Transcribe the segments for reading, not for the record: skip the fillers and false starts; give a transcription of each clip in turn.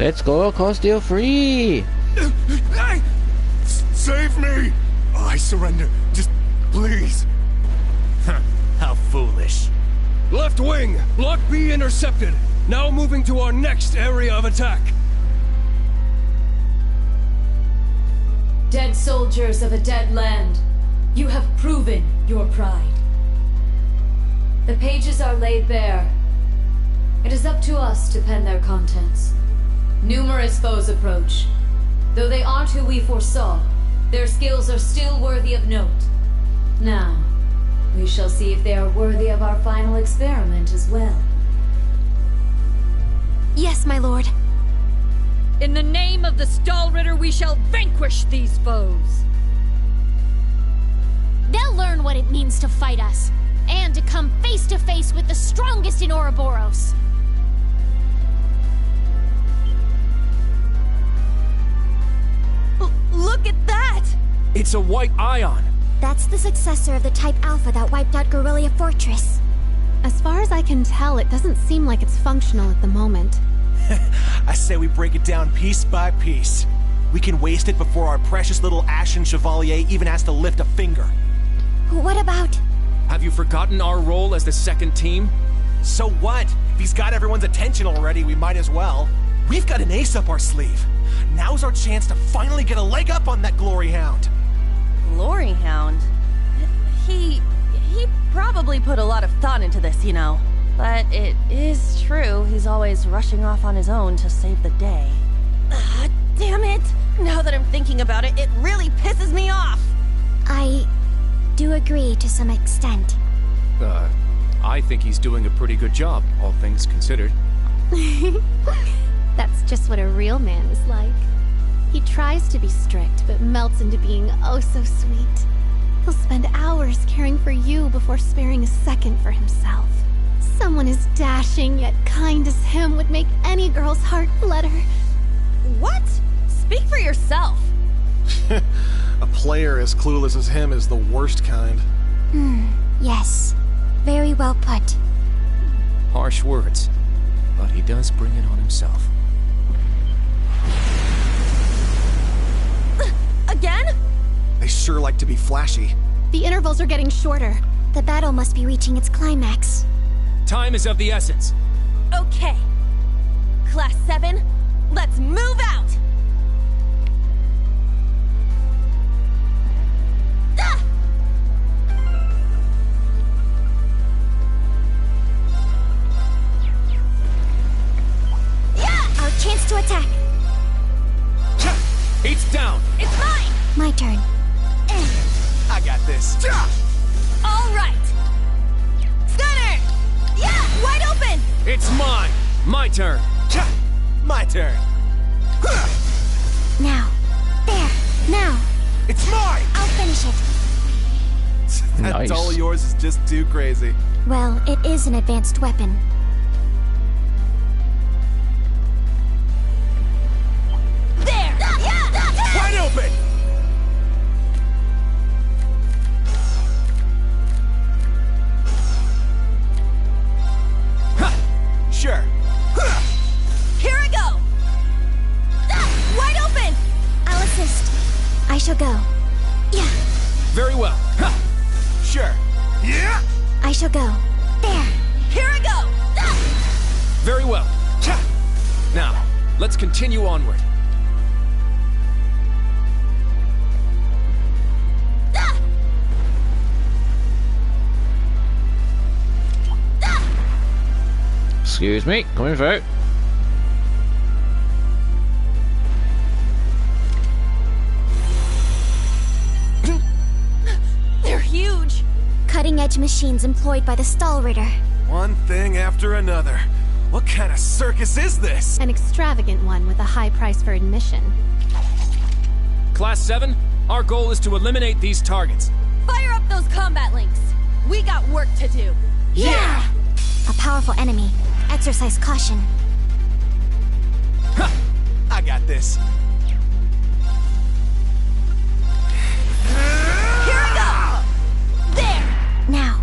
Let's go, Costio free! Save me! I surrender. Just please. How foolish. Left wing! Block B intercepted! Now moving to our next area of attack! Dead soldiers of a dead land, you have proven your pride. The pages are laid bare. It is up to us to pen their contents. Numerous foes approach. Though they aren't who we foresaw, their skills are still worthy of note. Now, we shall see if they are worthy of our final experiment as well. Yes, my lord. In the name of the Stahlritter, we shall vanquish these foes! They'll learn what it means to fight us, and to come face to face with the strongest in Ouroboros. Look at that! It's a white ion! That's the successor of the Type Alpha that wiped out Guerrilla Fortress. As far as I can tell, it doesn't seem like it's functional at the moment. I say we break it down piece by piece. We can waste it before our precious little Ashen Chevalier even has to lift a finger. What about... Have you forgotten our role as the second team? So what? If he's got everyone's attention already, we might as well. We've got an ace up our sleeve. Now's our chance to finally get a leg up on that Glory Hound. Glory Hound? He probably put a lot of thought into this, you know. But it is true, he's always rushing off on his own to save the day. Damn it! Now that I'm thinking about it, it really pisses me off! I do agree to some extent. I think he's doing a pretty good job, all things considered. That's just what a real man is like. He tries to be strict, but melts into being oh so sweet. He'll spend hours caring for you before sparing a second for himself. Someone as dashing yet kind as him would make any girl's heart flutter. What? Speak for yourself. A player as clueless as him is the worst kind. Yes. Very well put. Harsh words, but he does bring it on himself. Again? They sure like to be flashy. The intervals are getting shorter. The battle must be reaching its climax. Time is of the essence. Okay. Class 7, let's move out! Ah! Yeah! Our chance to attack. It's down! It's mine! My turn. I got this. All right! Stunner! Yeah! Wide open! It's mine! My turn! My turn. Now. There. Now. It's mine! I'll finish it. That Nice. doll of yours is just too crazy. Well, it is an advanced weapon. There! Yeah! Wide open! Sure. Here I go! Wide open! I'll assist. I shall go. Yeah. Very well. Sure. Yeah! I shall go. There. Here I go! Very well. Now, let's continue onward. Excuse me, coming through. They're huge! Cutting-edge machines employed by the Stahlritter. One thing after another. What kind of circus is this? An extravagant one with a high price for admission. Class 7, our goal is to eliminate these targets. Fire up those combat links! We got work to do! Yeah! A powerful enemy. Exercise caution. I got this. Here I go! There! Now.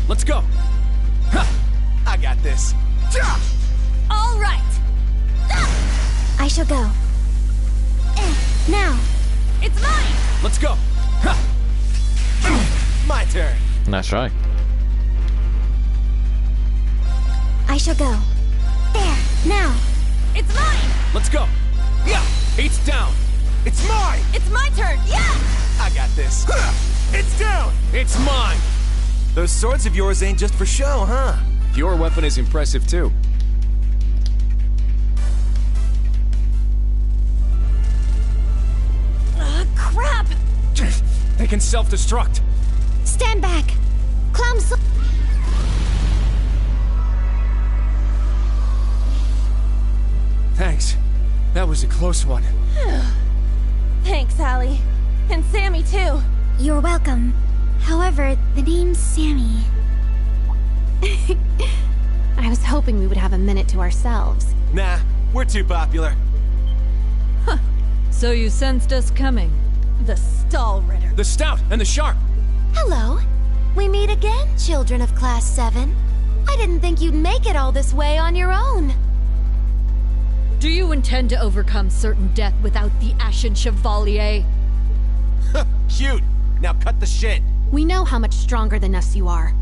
Let's go. I got this. All right. I shall go. Now. It's mine. Let's go. My turn. Nice try. I shall go. There. Now. It's mine. Let's go. Yeah. Eight's down. It's mine. It's my turn. Yeah. I got this. It's down. It's mine. Those swords of yours ain't just for show, huh? Your weapon is impressive too. Crap. They can self-destruct. Stand back. Clown sl- Thanks. That was a close one. Thanks, Allie. And Sammy, too. You're welcome. However, the name's Sammy. I was hoping we would have a minute to ourselves. Nah, we're too popular. So you sensed us coming. The Stahlritter. The stout and the sharp. Hello. We meet again, children of Class 7. I didn't think you'd make it all this way on your own. Do you intend to overcome certain death without the Ashen Chevalier? Cute. Now cut the shit. We know how much stronger than us you are,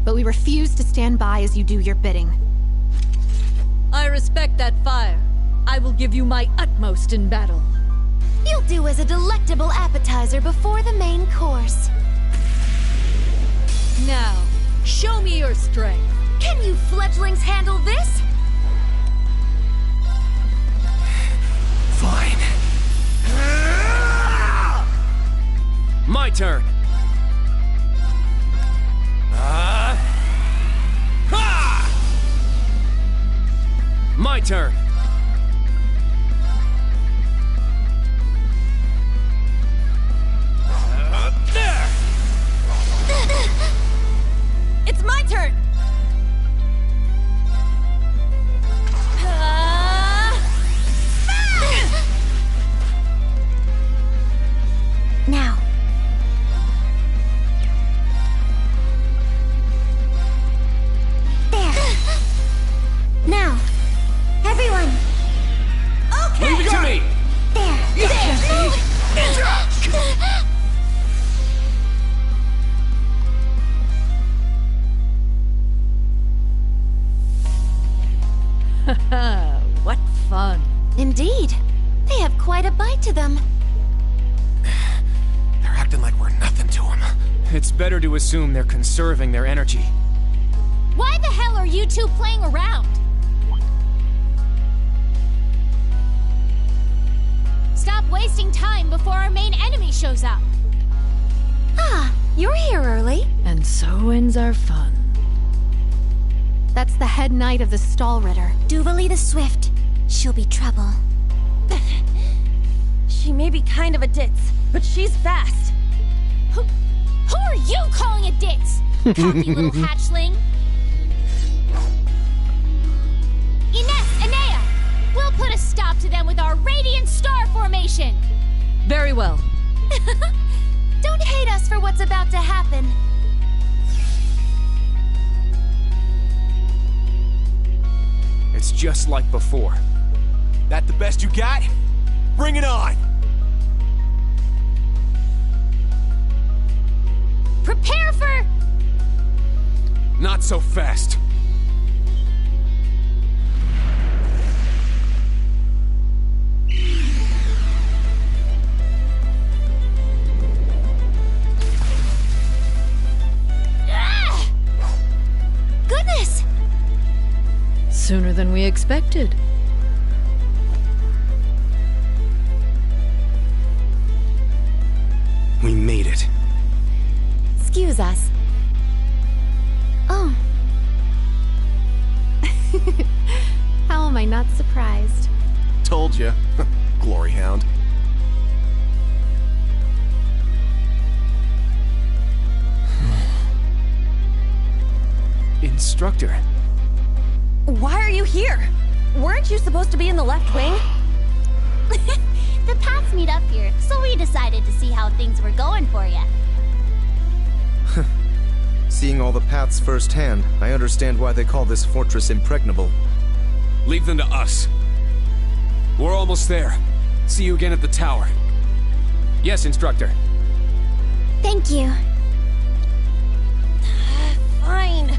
but we refuse to stand by as you do your bidding. I respect that fire. I will give you my utmost in battle. You'll do as a delectable appetizer before the main course. Now, show me your strength. Can you fledglings handle this? Fine. My turn. My turn. There. It's my turn. Now. There. Now. Everyone. Okay. Leave it to me. There. What fun. Indeed. They have quite a bite to them. They're acting like we're nothing to them. It's better to assume they're conserving their energy. Why the hell are you two playing around? Stop wasting time before our main enemy shows up. Ah, you're here early. And so ends our fun. That's the head knight of the Stahlritter. Duvalie the Swift. She'll be trouble. She may be kind of a ditz, but she's fast. Who are you calling a ditz? Cocky little hatchling. Ines, Enea, we'll put a stop to them with our Radiant Star Formation. Very well. Don't hate us for what's about to happen. It's just like before. That the best you got? Bring it on! Prepare for... Not so fast. Ah! Goodness! Sooner than we expected. We made it. Excuse us. Oh. How am I not surprised? Told you. Glory Hound. Instructor. Why are you here? Weren't you supposed to be in the left wing? The paths meet up here, so we decided to see how things were going for you. Seeing all the paths firsthand, I understand why they call this fortress impregnable. Leave them to us. We're almost there. See you again at the tower. Yes, Instructor. Thank you. Fine.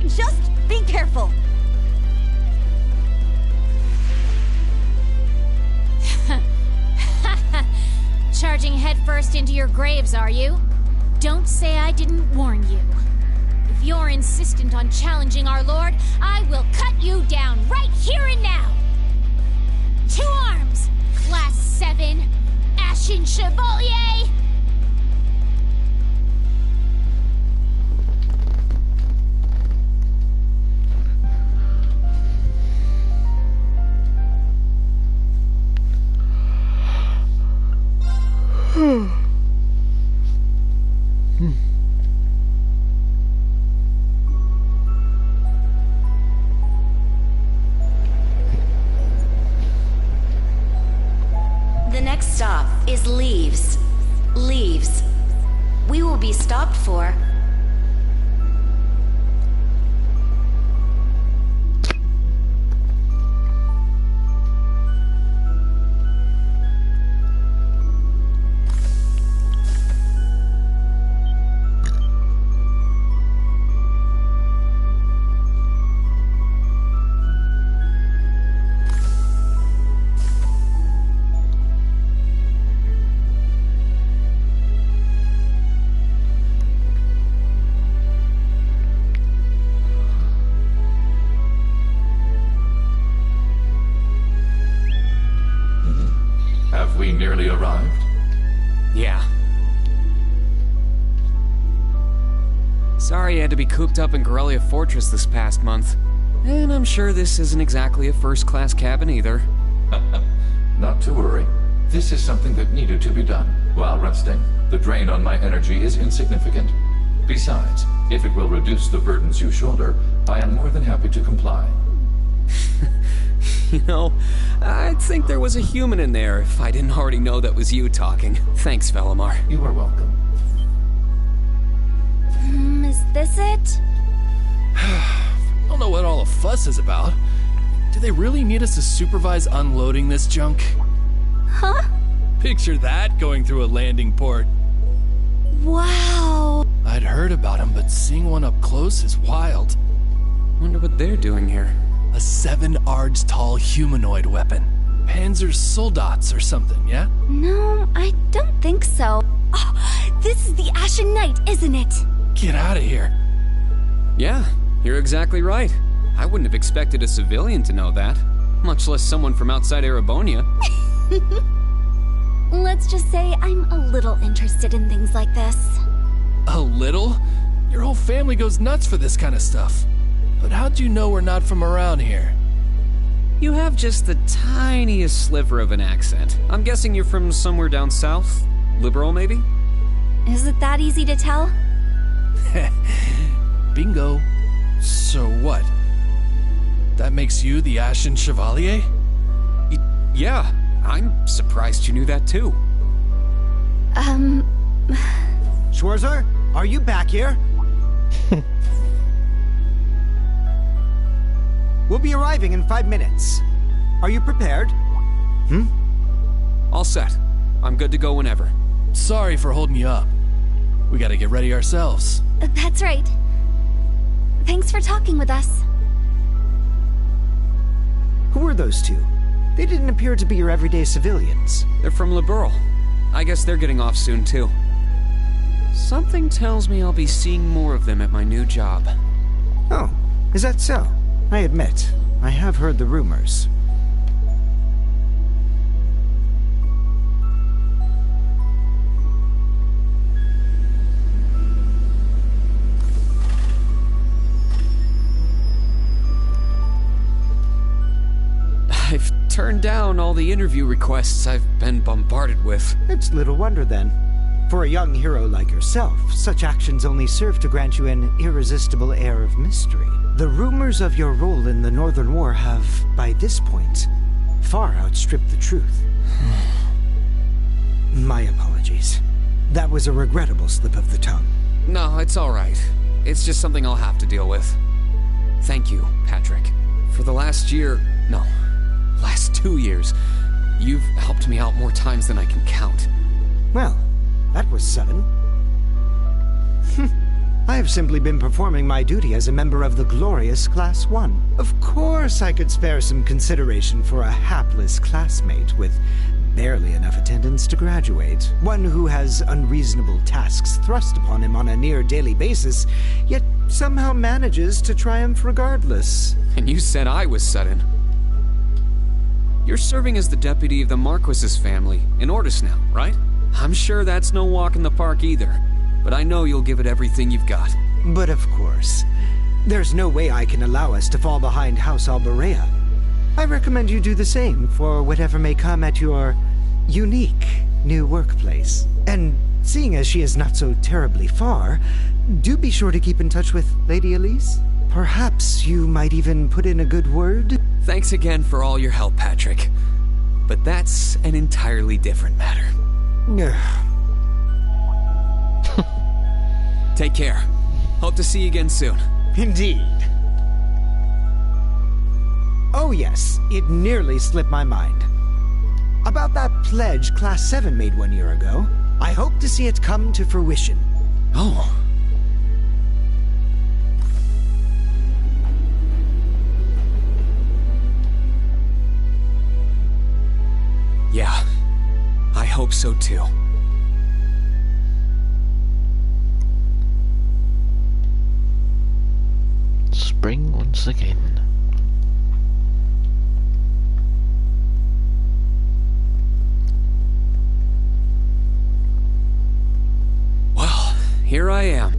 Just be careful. Charging headfirst into your graves, are you? Don't say I didn't warn you. If you're insistent on challenging our Lord, I will cut you down right here and now! To arms, Class 7, Ashen Chevalier! The next stop is Leaves. Leaves. We will be stopped for... Have we nearly arrived? Yeah. Sorry you had to be cooped up in Corellia Fortress this past month. And I'm sure this isn't exactly a first-class cabin either. Not to worry. This is something that needed to be done. While resting, the drain on my energy is insignificant. Besides, if it will reduce the burdens you shoulder, I am more than happy to comply. You know, I'd think there was a human in there if I didn't already know that was you talking. Thanks, Velimar. You are welcome. Is this it? I don't know what all the fuss is about. Do they really need us to supervise unloading this junk? Huh? Picture that going through a landing port. Wow. I'd heard about them, but seeing one up close is wild. Wonder what they're doing here. A 7 ards tall humanoid weapon. Panzer Soldats or something, yeah? No, I don't think so. Oh, this is the Ashen Knight, isn't it? Get out of here. Yeah, you're exactly right. I wouldn't have expected a civilian to know that, much less someone from outside Erebonia. Let's just say I'm a little interested in things like this. A little? Your whole family goes nuts for this kind of stuff. But how'd you know we're not from around here? You have just the tiniest sliver of an accent. I'm guessing you're from somewhere down south? Liberal, maybe? Is it that easy to tell? Bingo. So what? That makes you the Ashen Chevalier? Yeah, I'm surprised you knew that too. Schwarzer, are you back here? We'll be arriving in 5 minutes. Are you prepared? All set. I'm good to go whenever. Sorry for holding you up. We gotta get ready ourselves. That's right. Thanks for talking with us. Who are those two? They didn't appear to be your everyday civilians. They're from Liberl. I guess they're getting off soon too. Something tells me I'll be seeing more of them at my new job. Oh, is that so? I admit, I have heard the rumors. I've turned down all the interview requests I've been bombarded with. It's little wonder then. For a young hero like yourself, such actions only serve to grant you an irresistible air of mystery. The rumors of your role in the Northern War have, by this point, far outstripped the truth. My apologies. That was a regrettable slip of the tongue. No, it's all right. It's just something I'll have to deal with. Thank you, Patrick. For the last 2 years, you've helped me out more times than I can count. Well, that was sudden. I have simply been performing my duty as a member of the glorious Class 1. Of course I could spare some consideration for a hapless classmate with barely enough attendance to graduate. One who has unreasonable tasks thrust upon him on a near-daily basis, yet somehow manages to triumph regardless. And you said I was sudden. You're serving as the deputy of the Marquis's family in Ordis now, right? I'm sure that's no walk in the park either, but I know you'll give it everything you've got. But of course. There's no way I can allow us to fall behind House Alberea. I recommend you do the same for whatever may come at your unique new workplace. And seeing as she is not so terribly far, do be sure to keep in touch with Lady Elise. Perhaps you might even put in a good word? Thanks again for all your help, Patrick. But that's an entirely different matter. Take care. Hope to see you again soon. Indeed. Oh yes, it nearly slipped my mind. About that pledge Class 7 made 1 year ago, I hope to see it come to fruition. Oh. Yeah, I hope so too. Spring once again. Well, here I am.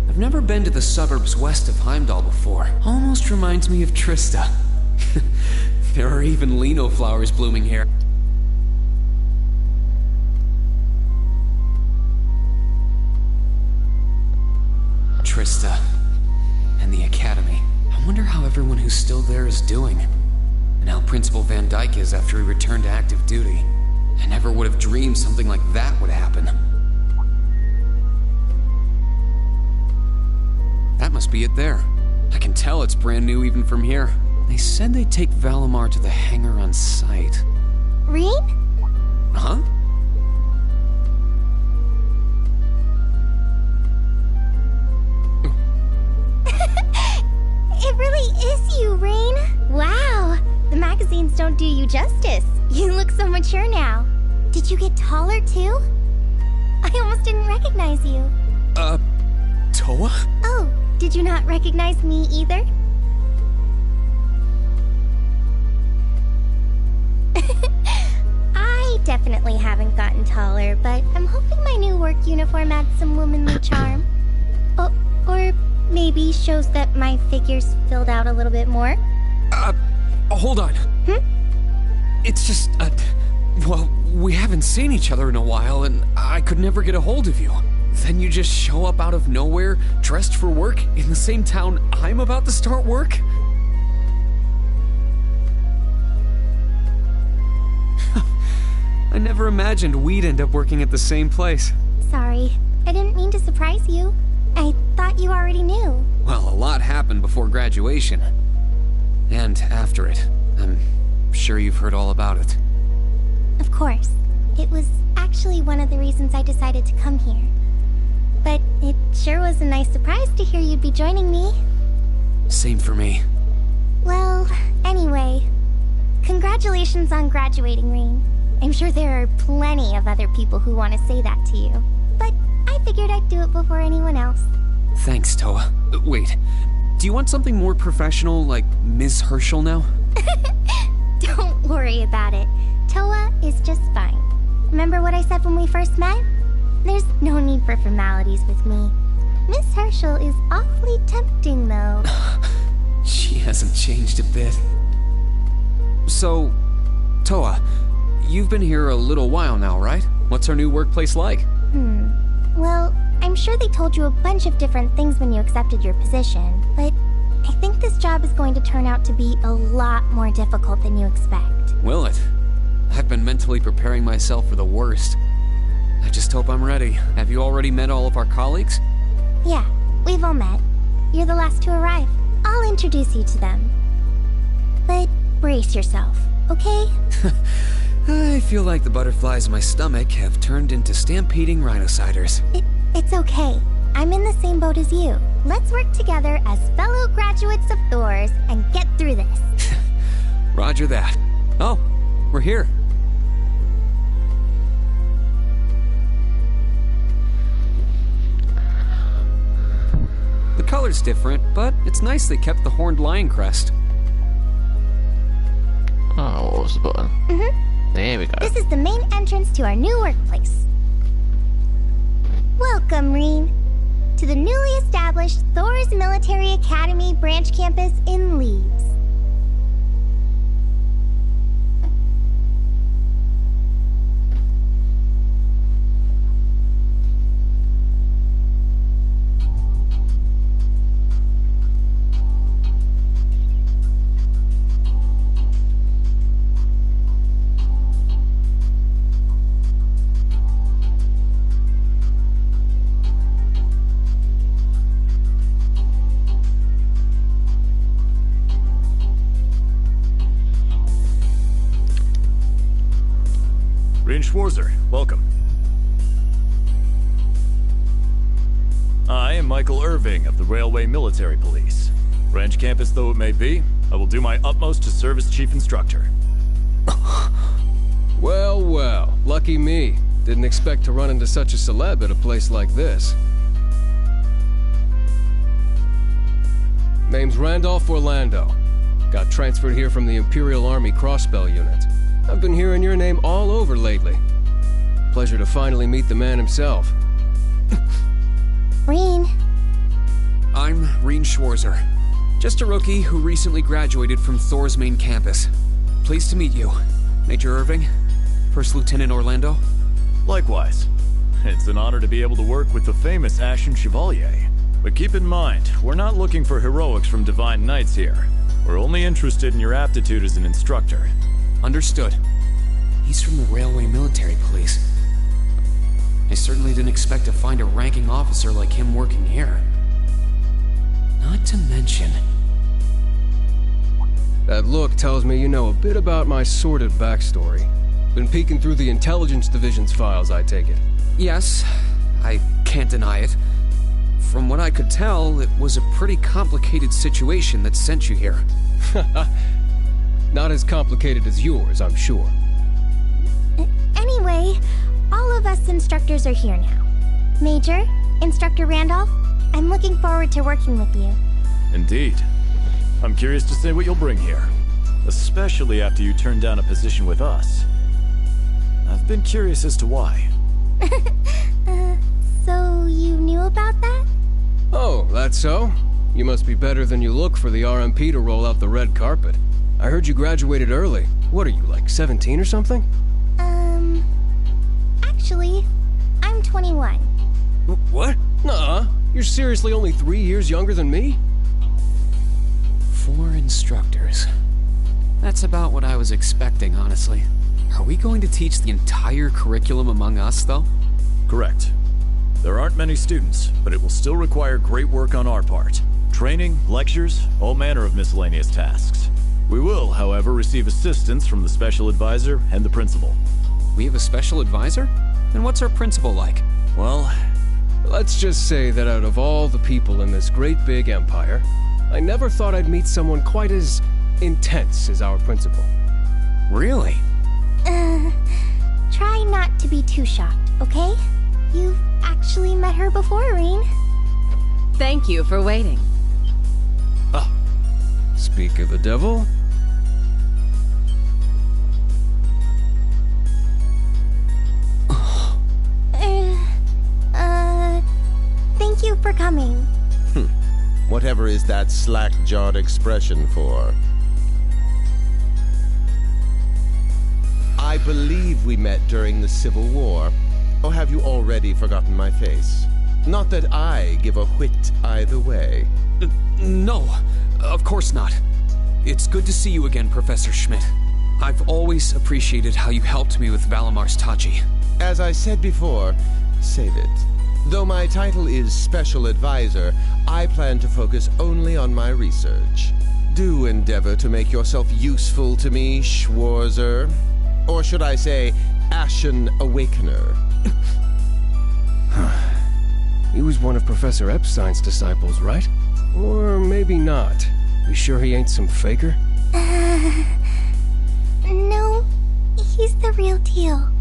I've never been to the suburbs west of Heimdall before. Almost reminds me of Trista. There are even lino flowers blooming here. Trista and the Academy. I wonder how everyone who's still there is doing. And how Principal Van Dyke is after he returned to active duty. I never would have dreamed something like that would happen. That must be it there. I can tell it's brand new even from here. They said they'd take Valimar to the hangar on site. Rean? Huh? It really is you, Rain. Wow, the magazines don't do you justice. You look so mature now. Did you get taller too? I almost didn't recognize you. Toa? Oh, did you not recognize me either? I definitely haven't gotten taller, but I'm hoping my new work uniform adds some womanly charm. Or maybe shows that my figure's filled out a little bit more. Hold on. It's just, well, we haven't seen each other in a while, and I could never get a hold of you. Then you just show up out of nowhere, dressed for work, in the same town I'm about to start work? I never imagined we'd end up working at the same place. Sorry, I didn't mean to surprise you. I thought you already knew. Well, a lot happened before graduation. And after it. I'm sure you've heard all about it. Of course. It was actually one of the reasons I decided to come here. But it sure was a nice surprise to hear you'd be joining me. Same for me. Well, anyway, congratulations on graduating, Rain. I'm sure there are plenty of other people who want to say that to you. But I figured I'd do it before anyone else. Thanks, Toa. Wait, do you want something more professional, like Ms. Herschel now? Don't worry about it. Toa is just fine. Remember what I said when we first met? There's no need for formalities with me. Miss Herschel is awfully tempting, though. She hasn't changed a bit. So, Toa, you've been here a little while now, right? What's our new workplace like? Well, I'm sure they told you a bunch of different things when you accepted your position, but I think this job is going to turn out to be a lot more difficult than you expect. Will it? I've been mentally preparing myself for the worst. I just hope I'm ready. Have you already met all of our colleagues? Yeah, we've all met. You're the last to arrive. I'll introduce you to them. But brace yourself, okay? I feel like the butterflies in my stomach have turned into stampeding rhinociders. It's okay. I'm in the same boat as you. Let's work together as fellow graduates of Thors and get through this. Roger that. Oh, we're here. The color's different, but it's nice they kept the horned lion crest. Oh, what was the button? There we go. This is the main entrance to our new workplace. Welcome, Reen, to the newly established Thors Military Academy branch campus in Leaves. Reen Schwarzer, welcome. I am Michael Irving of the Railway Military Police. Branch campus though it may be, I will do my utmost to serve as chief instructor. Well, well, lucky me. Didn't expect to run into such a celeb at a place like this. Name's Randolph Orlando. Got transferred here from the Imperial Army Crossbell Unit. I've been hearing your name all over lately. Pleasure to finally meet the man himself. Reen. I'm Reen Schwarzer. Just a rookie who recently graduated from Thors main campus. Pleased to meet you, Major Irving, First Lieutenant Orlando. Likewise. It's an honor to be able to work with the famous Ashen Chevalier. But keep in mind, we're not looking for heroics from Divine Knights here. We're only interested in your aptitude as an instructor. Understood. He's from the Railway Military Police. I certainly didn't expect to find a ranking officer like him working here. Not to mention... That look tells me you know a bit about my sordid backstory. Been peeking through the Intelligence Division's files, I take it. Yes, I can't deny it. From what I could tell, it was a pretty complicated situation that sent you here. Not as complicated as yours, I'm sure. Anyway, all of us instructors are here now. Major, Instructor Randolph, I'm looking forward to working with you. Indeed. I'm curious to see what you'll bring here. Especially after you turn down a position with us. I've been curious as to why. So you knew about that? Oh, that's so? You must be better than you look for the RMP to roll out the red carpet. I heard you graduated early. What are you, like 17 or something? Actually, I'm 21. What? Nuh-uh. You're seriously only 3 years younger than me? 4 instructors. That's about what I was expecting, honestly. Are we going to teach the entire curriculum among us, though? Correct. There aren't many students, but it will still require great work on our part. Training, lectures, all manner of miscellaneous tasks. We will, however, receive assistance from the special advisor and the principal. We have a special advisor? And what's our principal like? Well, let's just say that out of all the people in this great big empire, I never thought I'd meet someone quite as intense as our principal. Really? Try not to be too shocked, okay? You've actually met her before, Reen. Thank you for waiting. Ah, speak of the devil. Thank you for coming. Whatever is that slack-jawed expression for? I believe we met during the Civil War. Or have you already forgotten my face? Not that I give a whit either way. No, of course not. It's good to see you again, Professor Schmidt. I've always appreciated how you helped me with Valamar's Tachi. As I said before, save it. Though my title is Special Advisor, I plan to focus only on my research. Do endeavor to make yourself useful to me, Schwarzer. Or should I say, Ashen Awakener. He was one of Professor Epstein's disciples, right? Or maybe not. You sure he ain't some faker? No, he's the real deal.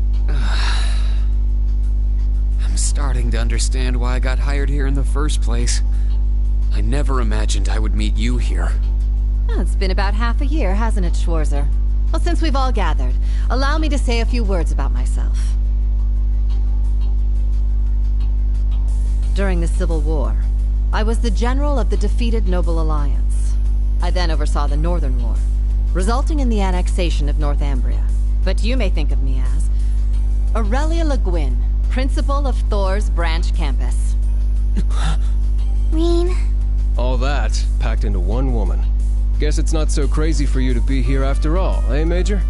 I'm starting to understand why I got hired here in the first place. I never imagined I would meet you here. Oh, it's been about half a year, hasn't it, Schwarzer? Well, since we've all gathered, allow me to say a few words about myself. During the Civil War, I was the general of the defeated Noble Alliance. I then oversaw the Northern War, resulting in the annexation of Northumbria. But you may think of me as Aurelia Le Guin, principal of Thor's branch campus. Rean. All that packed into one woman. Guess it's not so crazy for you to be here after all, eh, Major?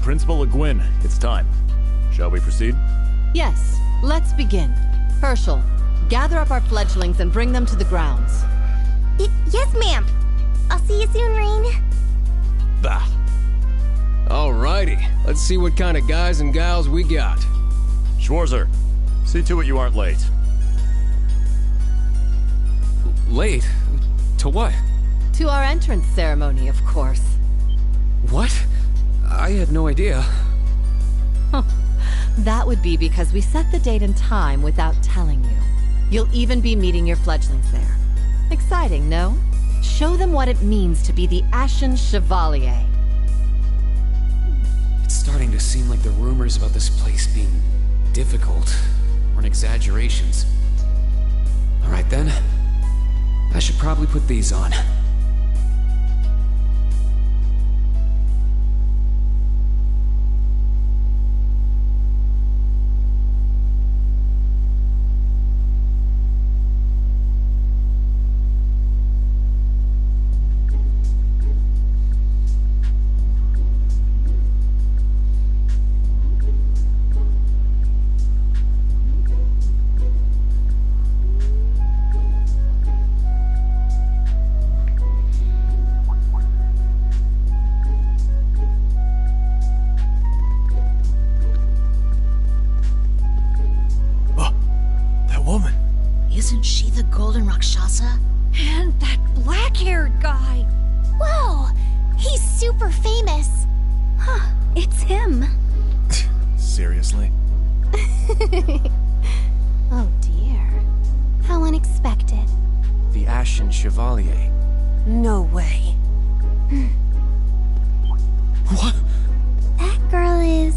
Principal Le Guin, it's time. Shall we proceed? Yes, let's begin. Herschel, gather up our fledglings and bring them to the grounds. Yes, ma'am. I'll see you soon, Rean. Bah. Alrighty, let's see what kind of guys and gals we got. Schwarzer, see to it you aren't late. Late? To what? To our entrance ceremony, of course. What? I had no idea. That would be because we set the date and time without telling you. You'll even be meeting your fledglings there. Exciting, no? Show them what it means to be the Ashen Chevalier. It's starting to seem like the rumors about this place being difficult were exaggerations. Alright then. I should probably put these on. Isn't she the Golden Rakshasa? And that black-haired guy! Whoa! He's super famous! Huh, it's him. Seriously? Oh dear. How unexpected. The Ashen Chevalier. No way. What? That girl is...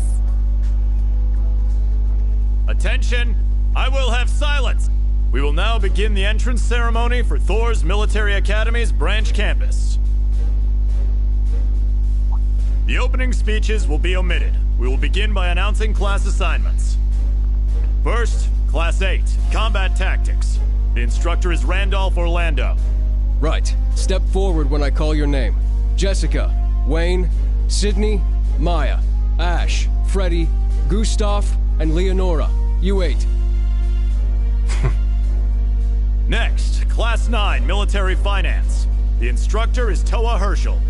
Attention! I will have silence! We will now begin the entrance ceremony for Thor's Military Academy's branch campus. The opening speeches will be omitted. We will begin by announcing class assignments. First, Class 8, Combat Tactics. The instructor is Randolph Orlando. Right. Step forward when I call your name. Jessica, Wayne, Sydney, Maya, Ash, Freddy, Gustav, and Leonora. You 8. Next, Class 9, Military Finance. The instructor is Toa Herschel.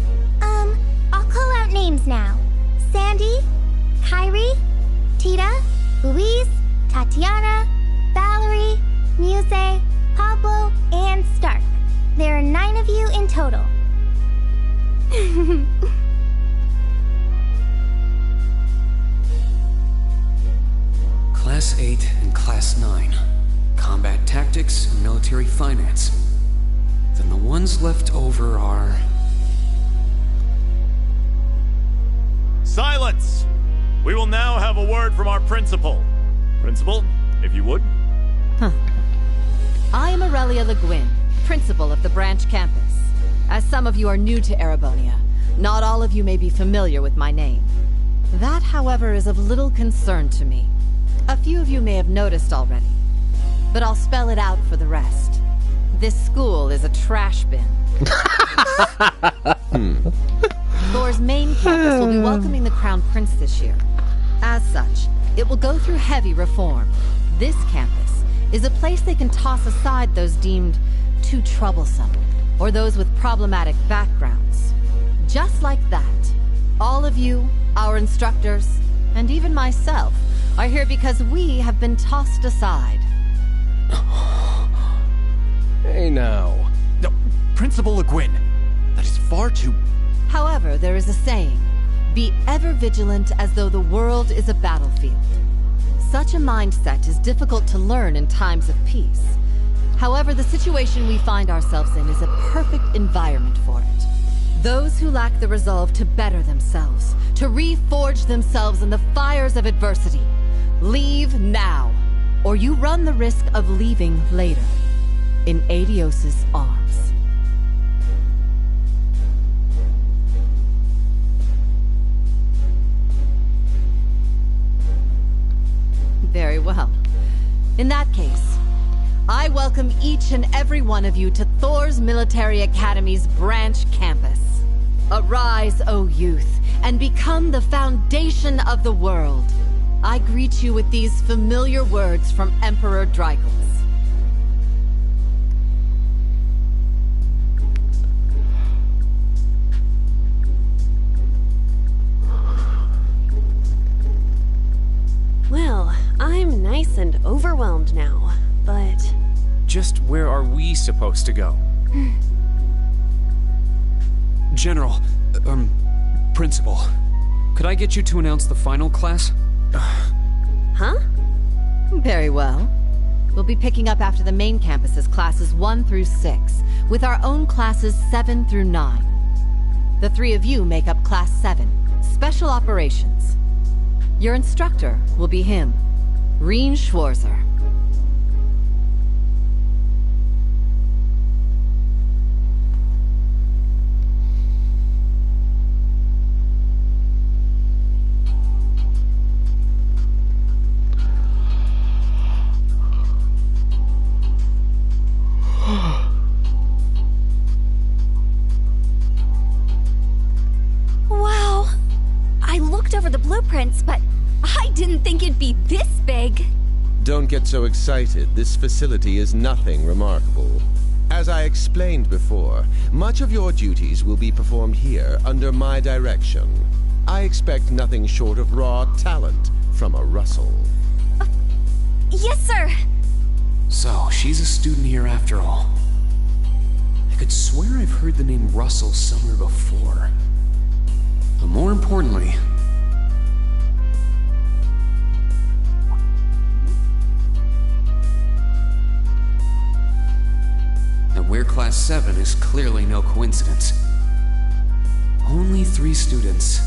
I'll call out names now. Sandy, Kyrie, Tita, Louise, Tatiana, Valerie, Muse, Pablo, and Stark. There are 9 of you in total. Class 8 and Class 9. Combat Tactics and Military Finance. Then the ones left over are... Silence! We will now have a word from our principal. Principal, if you would. I am Aurelia Le Guin, principal of the branch campus. As some of you are new to Erebonia, not all of you may be familiar with my name. That, however, is of little concern to me. A few of you may have noticed already, but I'll spell it out for the rest. This school is a trash bin. Thor's main campus will be welcoming the Crown Prince this year. As such, it will go through heavy reform. This campus is a place they can toss aside those deemed too troublesome, or those with problematic backgrounds. Just like that, all of you, our instructors, and even myself, are here because we have been tossed aside. Hey now. No, Principal Le Guin, that is far too... However, there is a saying, be ever vigilant as though the world is a battlefield. Such a mindset is difficult to learn in times of peace. However, the situation we find ourselves in is a perfect environment for it. Those who lack the resolve to better themselves, to reforge themselves in the fires of adversity, leave now, or you run the risk of leaving later, in Aidios' arms. Very well. In that case, I welcome each and every one of you to Thor's Military Academy's branch campus. Arise, O youth, and become the foundation of the world. I greet you with these familiar words from Emperor Drykos. Well, I'm nice and overwhelmed now, but... Just where are we supposed to go? General, Principal, could I get you to announce the final class? Huh? Very well. We'll be picking up after the main campus's classes 1 through 6, with our own classes 7 through 9. The 3 of you make up Class 7, Special Operations. Your instructor will be him, Reen Schwarzer. Wow! I looked over the blueprints, but I didn't think it'd be this big. Don't get so excited. This facility is nothing remarkable. As I explained before, much of your duties will be performed here under my direction. I expect nothing short of raw talent from a Russell. Yes, sir. So, she's a student here after all. I could swear I've heard the name Russell somewhere before. But more importantly... that we're Class 7 is clearly no coincidence. Only 3 students,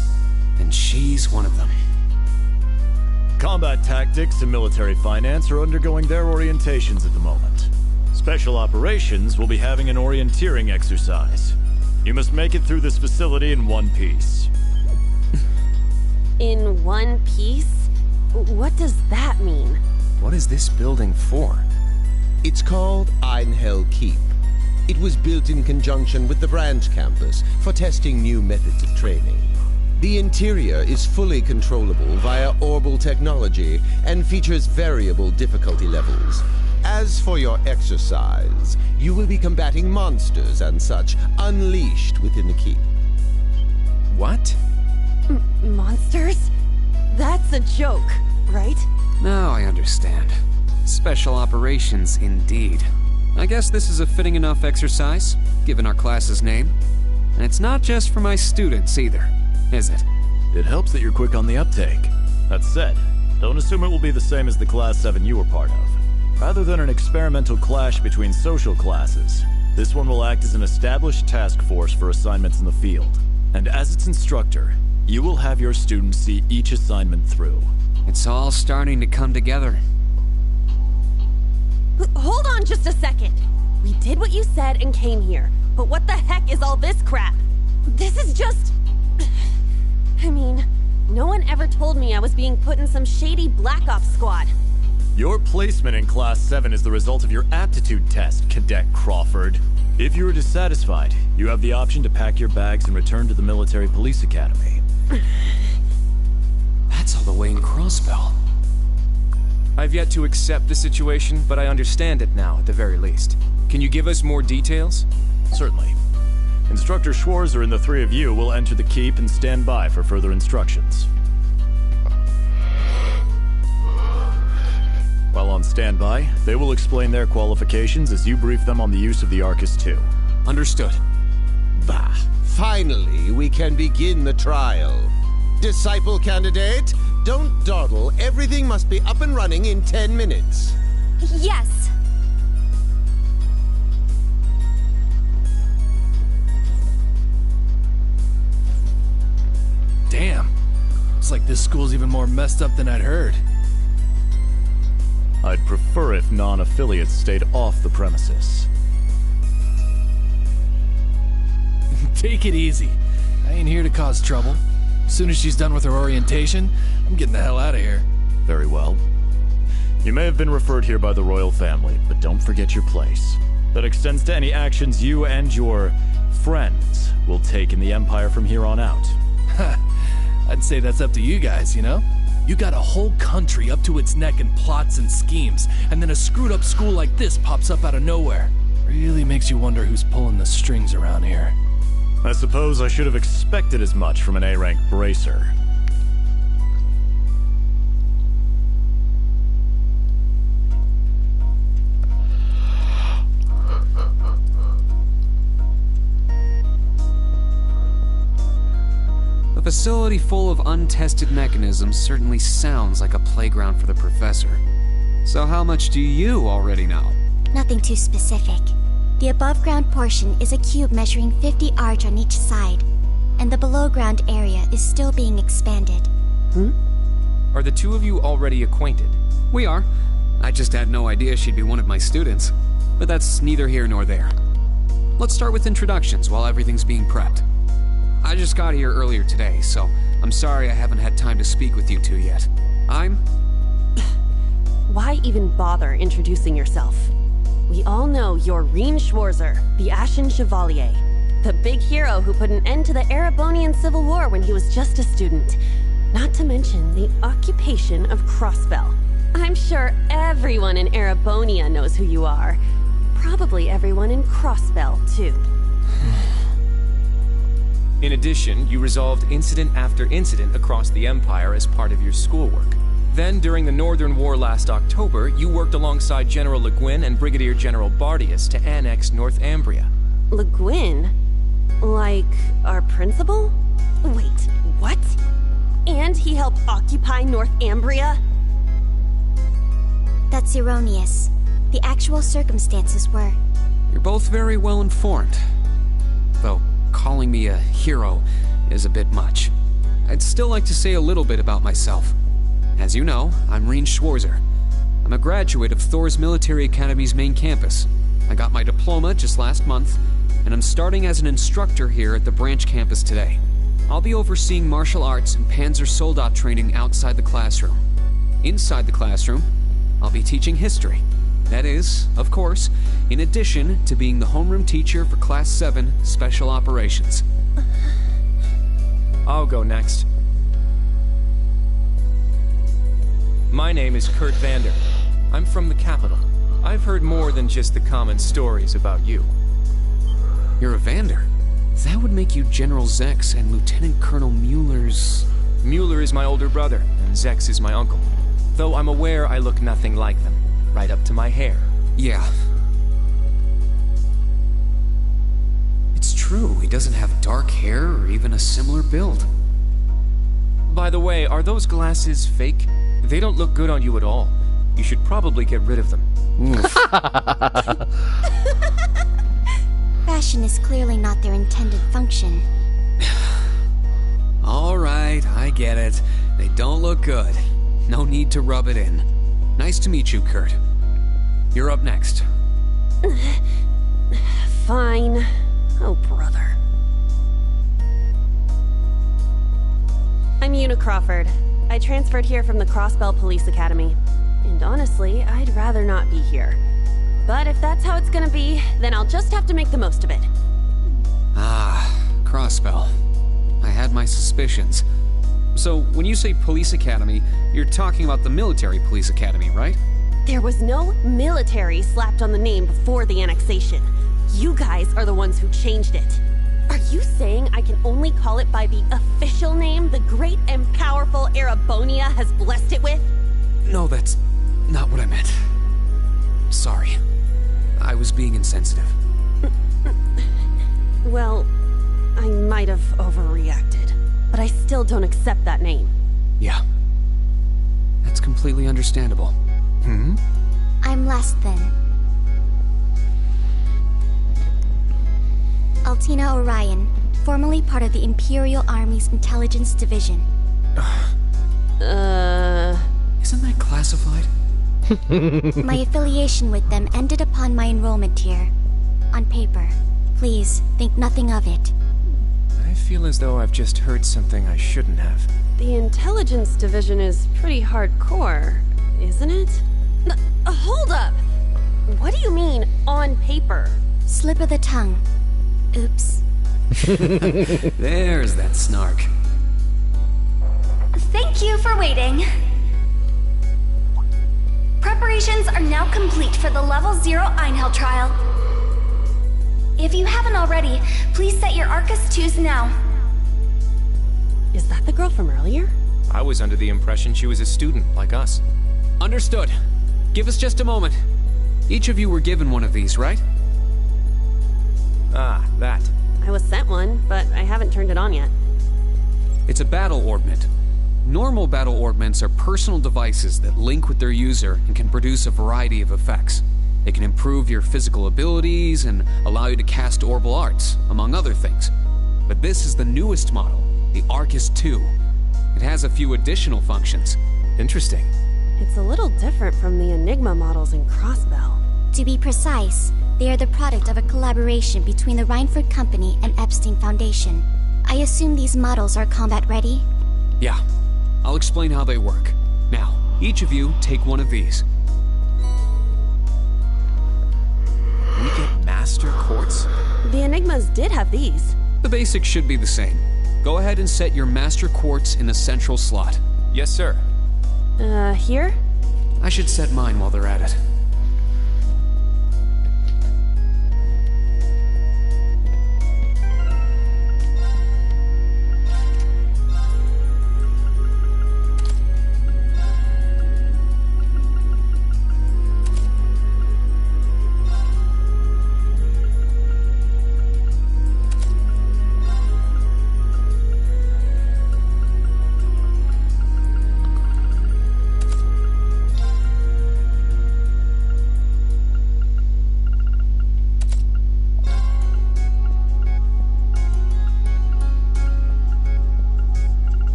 and she's one of them. Combat tactics and military finance are undergoing their orientations at the moment. Special operations will be having an orienteering exercise. You must make it through this facility in one piece. In one piece? What does that mean? What is this building for? It's called Einhell Keep. It was built in conjunction with the branch campus for testing new methods of training. The interior is fully controllable via Orbal technology and features variable difficulty levels. As for your exercise, you will be combating monsters and such unleashed within the keep. What? Monsters? That's a joke, right? Now I understand. Special operations, indeed. I guess this is a fitting enough exercise, given our class's name. And it's not just for my students, either, is it? It helps that you're quick on the uptake. That said, don't assume it will be the same as the Class 7 you were part of. Rather than an experimental clash between social classes, this one will act as an established task force for assignments in the field. And as its instructor, you will have your students see each assignment through. It's all starting to come together. Hold on just a second. We did what you said and came here, but what the heck is all this crap? This is just... I mean, No one ever told me I was being put in some shady Black Ops squad. Your placement in Class 7 is the result of your aptitude test, Cadet Crawford. If you are dissatisfied, you have the option to pack your bags and return to the Military Police Academy. That's all the way in Crossbell. I've yet to accept the situation, but I understand it now, at the very least. Can you give us more details? Certainly. Instructor Schwarzer and the three of you will enter the keep and stand by for further instructions. While on standby, they will explain their qualifications as you brief them on the use of the Arcus II. Understood. Bah, finally we can begin the trial. Disciple candidate, don't dawdle. Everything must be up and running in 10 minutes. Yes. Damn. Looks like this school's even more messed up than I'd heard. I'd prefer if non-affiliates stayed off the premises. Take it easy. I ain't here to cause trouble. As soon as she's done with her orientation, I'm getting the hell out of here. Very well. You may have been referred here by the royal family, but don't forget your place. That extends to any actions you and your friends will take in the Empire from here on out. I'd say that's up to you guys, you know? You got a whole country up to its neck in plots and schemes, and then a screwed up school like this pops up out of nowhere. Really makes you wonder who's pulling the strings around here. I suppose I should have expected as much from an A-rank bracer. A facility full of untested mechanisms certainly sounds like a playground for the professor. So how much do you already know? Nothing too specific. The above-ground portion is a cube measuring 50 arch on each side, and the below-ground area is still being expanded. Are the two of you already acquainted? We are. I just had no idea she'd be one of my students. But that's neither here nor there. Let's start with introductions while everything's being prepped. I just got here earlier today, so I'm sorry I haven't had time to speak with you two yet. Why even bother introducing yourself? We all know you're Rean Schwarzer, the Ashen Chevalier. The big hero who put an end to the Erebonian Civil War when he was just a student. Not to mention the occupation of Crossbell. I'm sure everyone in Erebonia knows who you are. Probably everyone in Crossbell, too. In addition, you resolved incident after incident across the Empire as part of your schoolwork. Then, during the Northern War last October, you worked alongside General Le Guin and Brigadier General Bardius to annex Northumbria. Le Guin? Like, our principal? Wait, what? And he helped occupy Northumbria? That's erroneous. The actual circumstances were... You're both very well informed. Though, calling me a hero is a bit much. I'd still like to say a little bit about myself. As you know, I'm Rean Schwarzer. I'm a graduate of Thor's Military Academy's main campus. I got my diploma just last month, and I'm starting as an instructor here at the branch campus today. I'll be overseeing martial arts and Panzer Soldat training outside the classroom. Inside the classroom, I'll be teaching history. That is, of course, in addition to being the homeroom teacher for Class 7 Special Operations. I'll go next. My name is Kurt Vander. I'm from the capital. I've heard more than just the common stories about you. You're a Vander? That would make you General Zex and Lieutenant Colonel Mueller's... Mueller is my older brother, and Zex is my uncle. Though I'm aware I look nothing like them, right up to my hair. Yeah. It's true, he doesn't have dark hair or even a similar build. By the way, are those glasses fake? They don't look good on you at all. You should probably get rid of them. Fashion is clearly not their intended function. Alright, I get it. They don't look good. No need to rub it in. Nice to meet you, Kurt. You're up next. Fine. Oh, brother. I mean, Una Crawford. I transferred here from the Crossbell Police Academy. And honestly, I'd rather not be here. But if that's how it's gonna be, then I'll just have to make the most of it. Ah, Crossbell. I had my suspicions. So, when you say police academy, you're talking about the military police academy, right? There was no military slapped on the name before the annexation. You guys are the ones who changed it. Are you saying I can only call it by the official name the great and powerful Erebonia has blessed it with? No, that's not what I meant. Sorry. I was being insensitive. Well, I might have overreacted, but I still don't accept that name. Yeah. That's completely understandable. I'm less than. Altina Orion, formerly part of the Imperial Army's Intelligence Division. Isn't that classified? My affiliation with them ended upon my enrollment here. On paper. Please, think nothing of it. I feel as though I've just heard something I shouldn't have. The Intelligence Division is pretty hardcore, isn't it? Hold up! What do you mean, on paper? Slip of the tongue. Oops. There's that snark. Thank you for waiting. Preparations are now complete for the Level 0 Einhell trial. If you haven't already, please set your Arcus 2s now. Is that the girl from earlier? I was under the impression she was a student, like us. Understood. Give us just a moment. Each of you were given one of these, right? Ah, that. I was sent one, but I haven't turned it on yet. It's a battle orbment. Normal battle orbments are personal devices that link with their user and can produce a variety of effects. They can improve your physical abilities and allow you to cast orbal arts, among other things. But this is the newest model, the Arcus 2. It has a few additional functions. Interesting. It's a little different from the Enigma models in Crossbell. To be precise, they are the product of a collaboration between the Reinford Company and Epstein Foundation. I assume these models are combat ready? Yeah. I'll explain how they work. Now, each of you take one of these. We get Master Quartz? The Enigmas did have these. The basics should be the same. Go ahead and set your Master Quartz in the central slot. Yes, sir. Here? I should set mine while they're at it.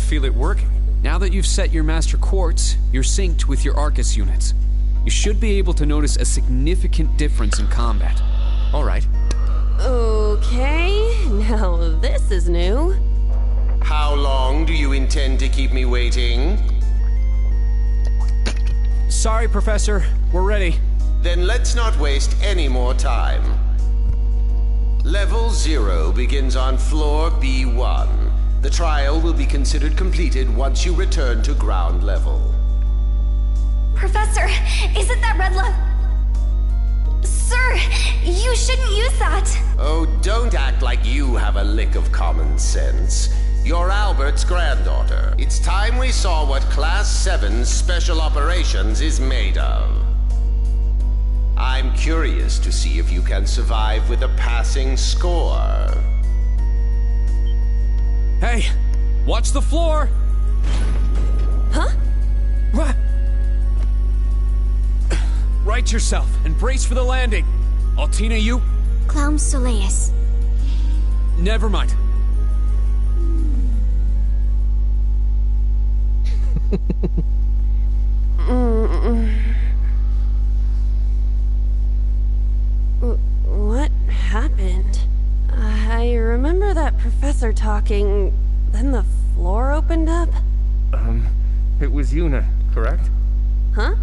Feel it working. Now that you've set your Master Quartz, you're synced with your Arcus units. You should be able to notice a significant difference in combat. All right. Okay, now this is new. How long do you intend to keep me waiting? Sorry, Professor. We're ready. Then let's not waste any more time. Level 0 begins on floor B1. The trial will be considered completed once you return to ground level. Professor, is it that red Sir, you shouldn't use that. Oh, don't act like you have a lick of common sense. You're Albert's granddaughter. It's time we saw what Class 7's Special Operations is made of. I'm curious to see if you can survive with a passing score. Hey, watch the floor! Huh? What? Right yourself and brace for the landing. Altina, you? Clown Soleus. Never mind. What happened? I remember that professor talking, then the floor opened up. It was Yuna, correct? Huh?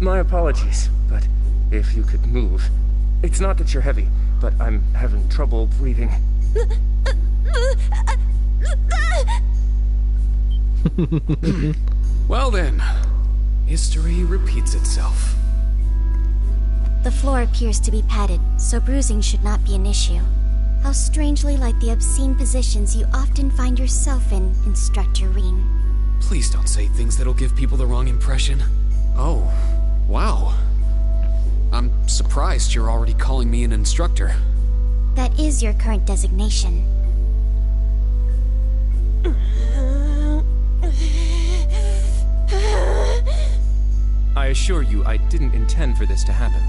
My apologies, but if you could move. It's not that you're heavy, but I'm having trouble breathing. Well then, history repeats itself. The floor appears to be padded, so bruising should not be an issue. How strangely like the obscene positions you often find yourself in, Instructor Reen. Please don't say things that'll give people the wrong impression. Oh, wow. I'm surprised you're already calling me an instructor. That is your current designation. I assure you, I didn't intend for this to happen.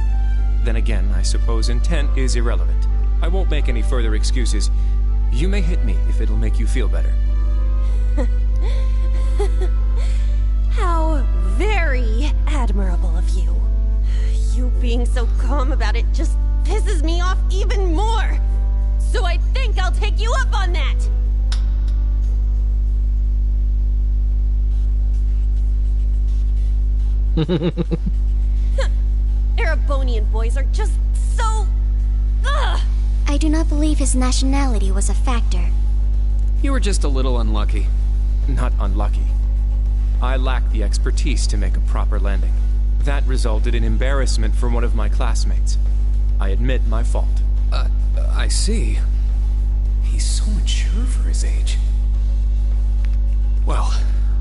Then again, I suppose intent is irrelevant. I won't make any further excuses. You may hit me if it'll make you feel better. How very admirable of you. You being so calm about it just pisses me off even more. So I think I'll take you up on that. Erebonian boys are just so... Ugh! I do not believe his nationality was a factor. You were just a little unlucky. Not unlucky. I lacked the expertise to make a proper landing. That resulted in embarrassment from one of my classmates. I admit my fault. I see. He's so mature for his age. Well,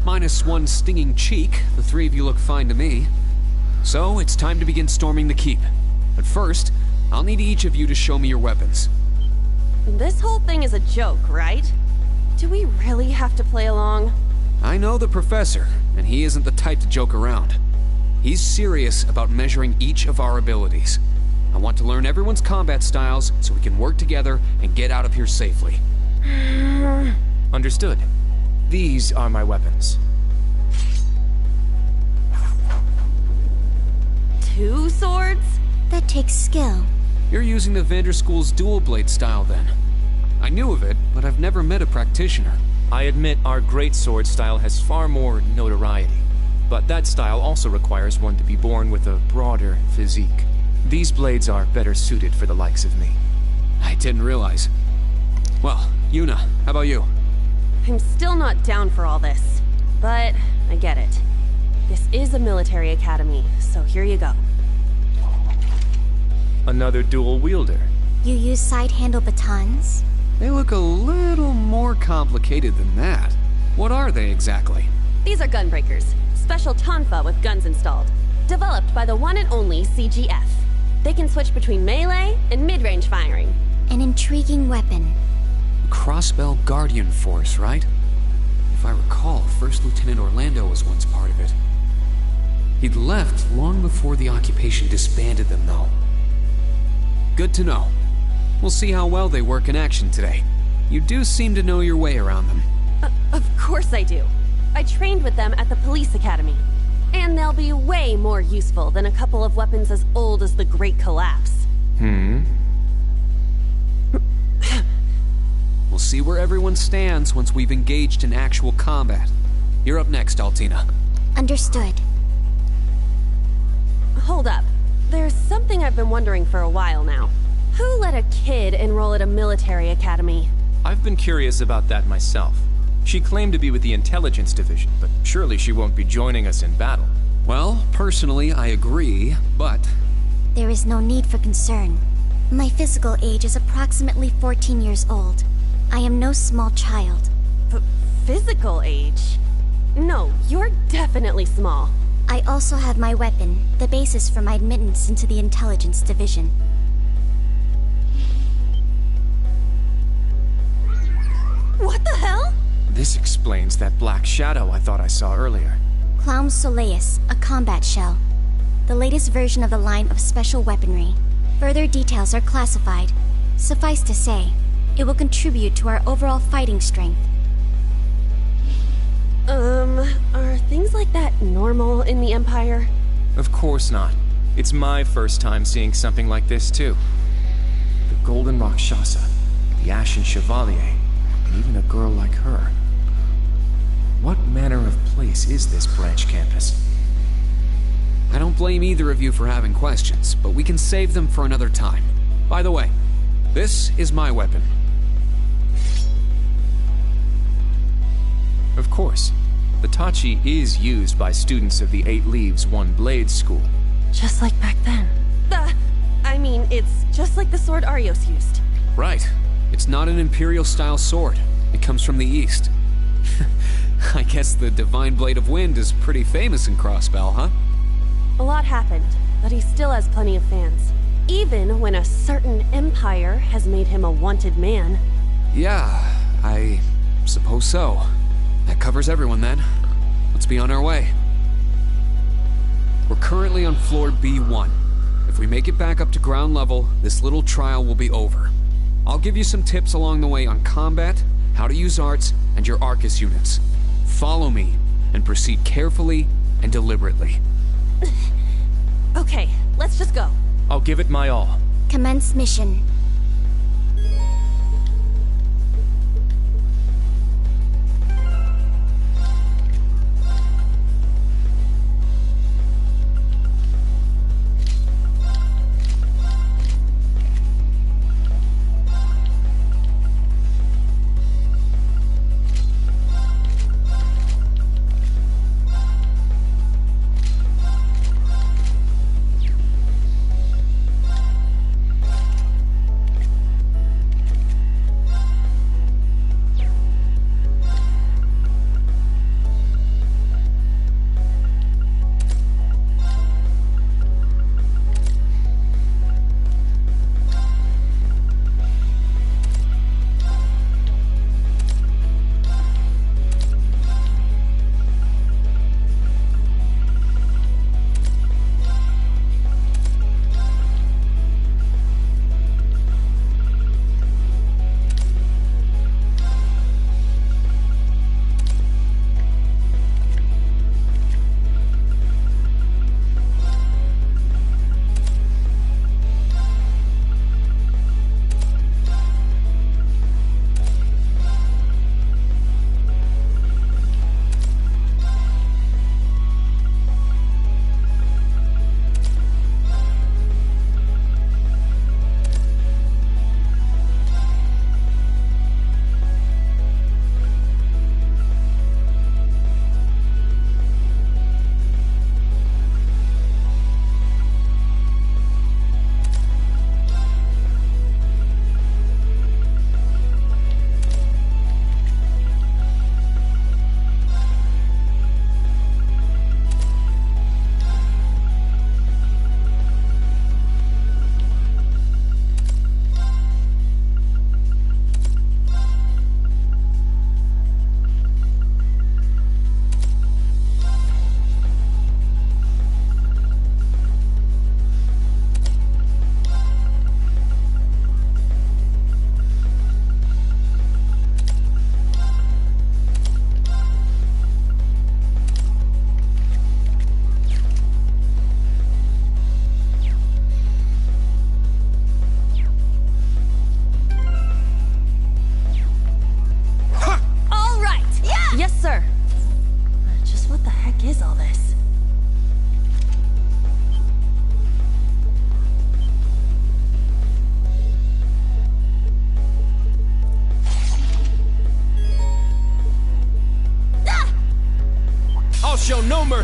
minus one stinging cheek, the three of you look fine to me. So, it's time to begin storming the keep. But first, I'll need each of you to show me your weapons. This whole thing is a joke, right? Do we really have to play along? I know the professor, and he isn't the type to joke around. He's serious about measuring each of our abilities. I want to learn everyone's combat styles so we can work together and get out of here safely. Understood. These are my weapons. 2 swords? That takes skill. You're using the Vanderschool's dual blade style then. I knew of it, but I've never met a practitioner. I admit our greatsword style has far more notoriety. But that style also requires one to be born with a broader physique. These blades are better suited for the likes of me. I didn't realize. Well, Yuna, how about you? I'm still not down for all this, but I get it. This is a military academy, so here you go. Another dual wielder. You use side-handle batons? They look a little more complicated than that. What are they exactly? These are gunbreakers. Special tonfa with guns installed. Developed by the one and only CGF. They can switch between melee and mid-range firing. An intriguing weapon. Crossbell Guardian Force, right? If I recall, First Lieutenant Orlando was once part of it. He'd left long before the occupation disbanded them, though. Good to know. We'll see how well they work in action today. You do seem to know your way around them. Of course I do. I trained with them at the police academy. And they'll be way more useful than a couple of weapons as old as the Great Collapse. We'll see where everyone stands once we've engaged in actual combat. You're up next, Altina. Understood. Hold up. There's something I've been wondering for a while now. Who let a kid enroll at a military academy? I've been curious about that myself. She claimed to be with the Intelligence Division, but surely she won't be joining us in battle. Well, personally, I agree, but... There is no need for concern. My physical age is approximately 14 years old. I am no small child. Physical age? No, you're definitely small. I also have my weapon, the basis for my admittance into the Intelligence Division. What the hell? This explains that black shadow I thought I saw earlier. Clown Soleus, a combat shell. The latest version of the line of special weaponry. Further details are classified. Suffice to say, it will contribute to our overall fighting strength. Are things like that normal in the Empire? Of course not. It's my first time seeing something like this, too. The Golden Rakshasa, the Ashen Chevalier, and even a girl like her. What manner of place is this branch campus? I don't blame either of you for having questions, but we can save them for another time. By the way, this is my weapon. Of course. The Tachi is used by students of the 8 Leaves, 1 Blade school. Just like back then. I mean, it's just like the sword Arios used. Right. It's not an Imperial-style sword. It comes from the East. I guess the Divine Blade of Wind is pretty famous in Crossbell, huh? A lot happened, but he still has plenty of fans. Even when a certain empire has made him a wanted man. Yeah, I suppose so. That covers everyone then. Let's be on our way. We're currently on floor B1. If we make it back up to ground level, this little trial will be over. I'll give you some tips along the way on combat, how to use arts, and your Arcus units. Follow me, and proceed carefully and deliberately. Okay, let's just go. I'll give it my all. Commence mission.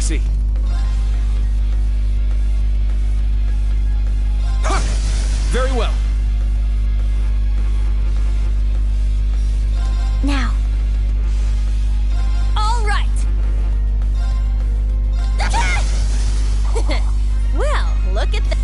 mercy! Ha! Very well. Now. All right! Well, look at that.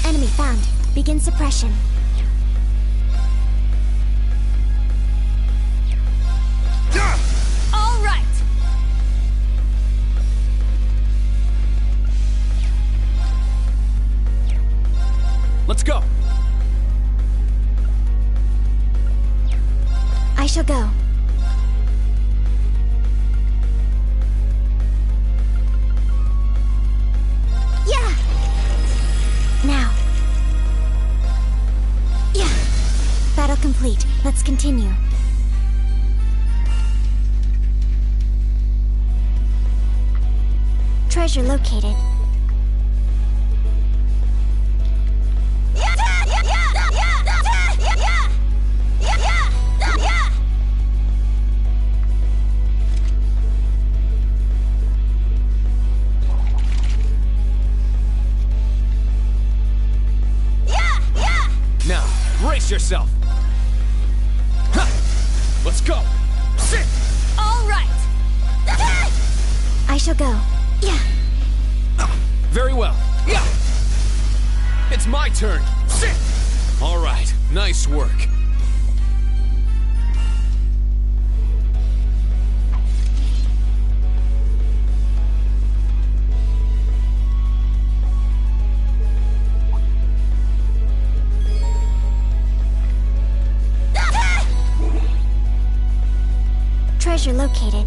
Enemy found. Begin suppression. All right! Let's go! I shall go. Yeah! Now. Yeah! Battle complete. Let's continue. Treasure located. Now, brace yourself! Ha! Let's go! Sit! All right! I shall go. Yeah. Very well. Yeah! It's my turn! Sit! All right, nice work. Treasure located.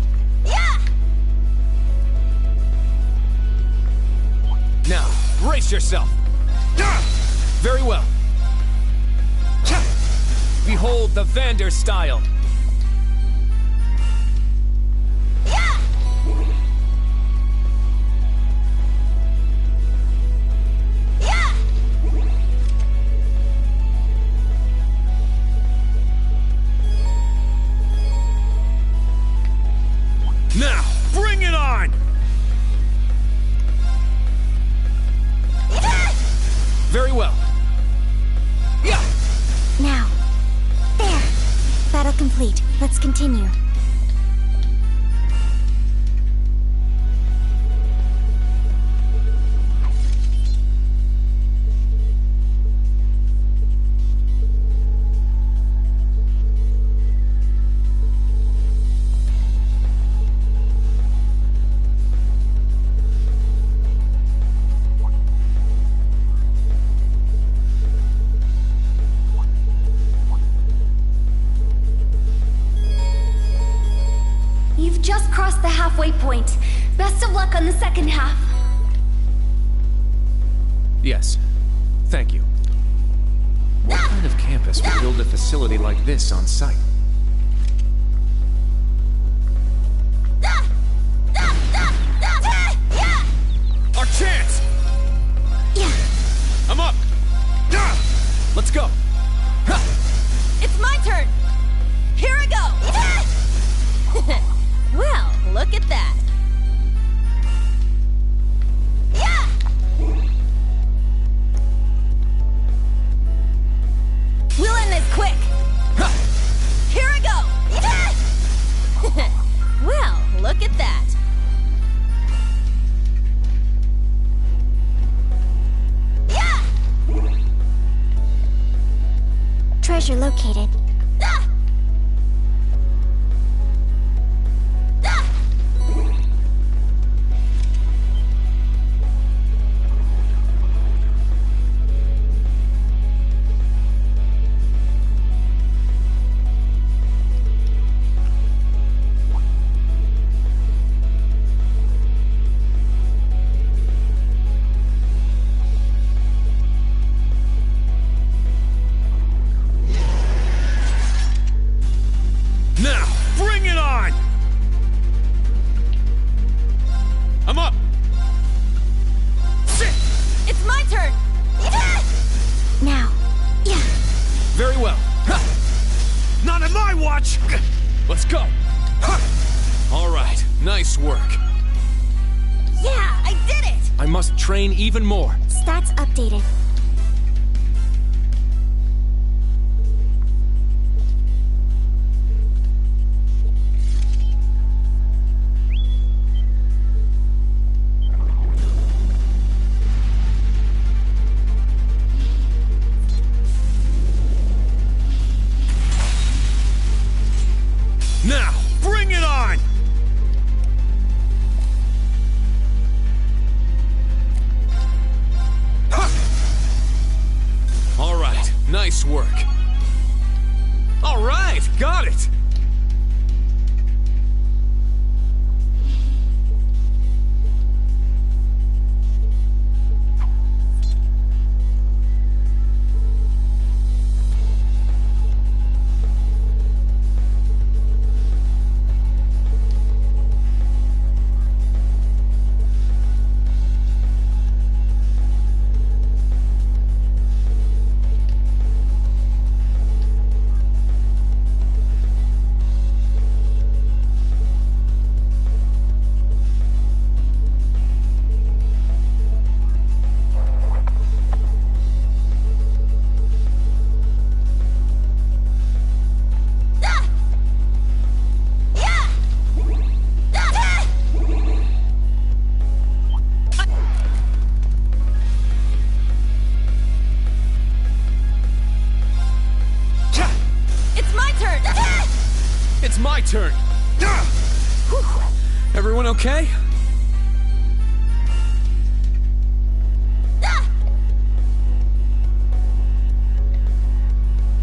Now, brace yourself! Very well. Behold the Vander style! Now, bring it on! Very well. Yeah! Now. There. Battle complete. Let's continue. You've just crossed the halfway point. Best of luck on the second half. Yes. Thank you. What kind of campus would build a facility like this on site? Our chance! Yeah. I'm up! Let's go! It's my turn! Here I go! Well, look at that. We'll end this quick! Here I go! Well, look at that. Treasure located. Yeah, I did it! I must train even more. Stats updated. Now, bring it on! All right, nice work. All right, got it! It's my turn! Everyone okay?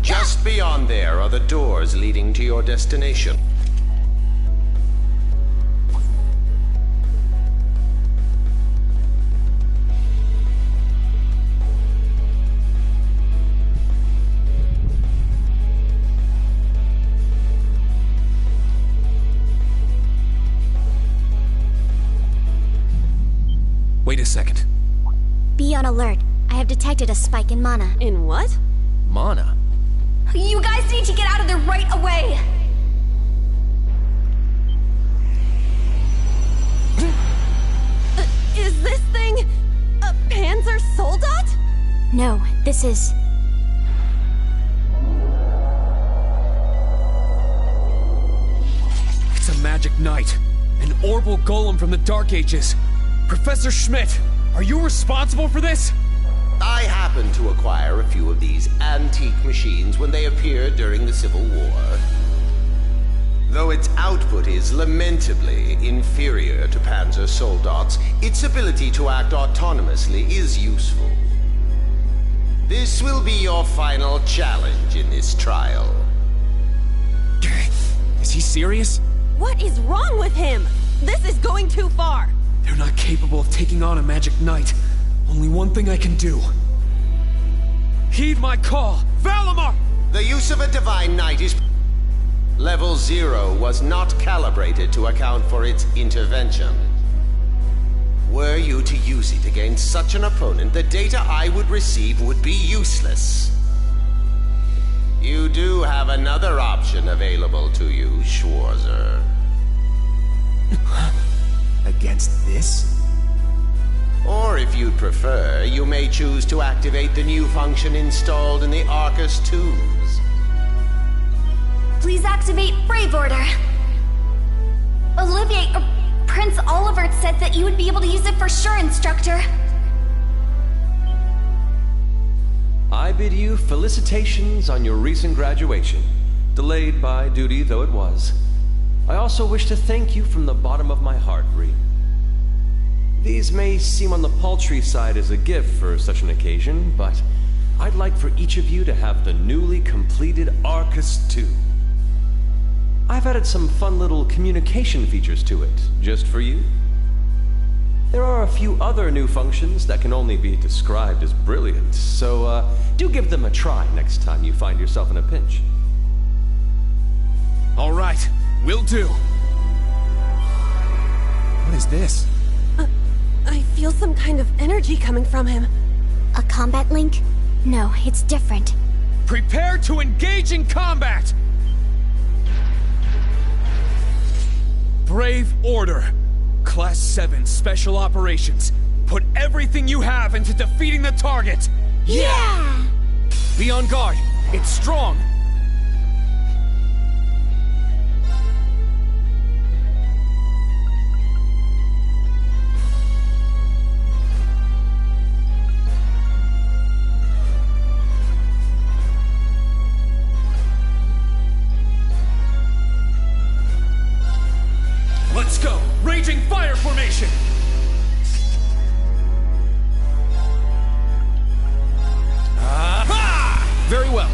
Just beyond there are the doors leading to your destination. Wait a second. Be on alert. I have detected a spike in mana. In what? Mana? You guys need to get out of there right away! Is this thing a Panzer Soldat? No, this is... It's a magic knight. An Orbital Golem from the Dark Ages. Professor Schmidt, are you responsible for this? I happened to acquire a few of these antique machines when they appeared during the Civil War. Though its output is lamentably inferior to Panzer Soldat's, its ability to act autonomously is useful. This will be your final challenge in this trial. Is he serious? What is wrong with him? This is going too far. They're not capable of taking on a magic knight. Only one thing I can do. Heed my call! Valimar! The use of a Divine Knight is... Level 0 was not calibrated to account for its intervention. Were you to use it against such an opponent, the data I would receive would be useless. You do have another option available to you, Schwarzer. Against this? Or if you'd prefer, you may choose to activate the new function installed in the Arcus 2s. Please activate Brave Order. Olivier, Prince Olivert said that you would be able to use it for sure, Instructor. I bid you felicitations on your recent graduation, delayed by duty though it was. I also wish to thank you from the bottom of my heart, Bree. These may seem on the paltry side as a gift for such an occasion, but I'd like for each of you to have the newly completed Arcus 2. I've added some fun little communication features to it, just for you. There are a few other new functions that can only be described as brilliant, so do give them a try next time you find yourself in a pinch. All right, will do. What is this? I feel some kind of energy coming from him. A combat link? No, it's different. Prepare to engage in combat! Brave Order. Class 7 Special Operations. Put everything you have into defeating the target! Yeah! Be on guard. It's strong. Let's go! Raging fire formation! Very well.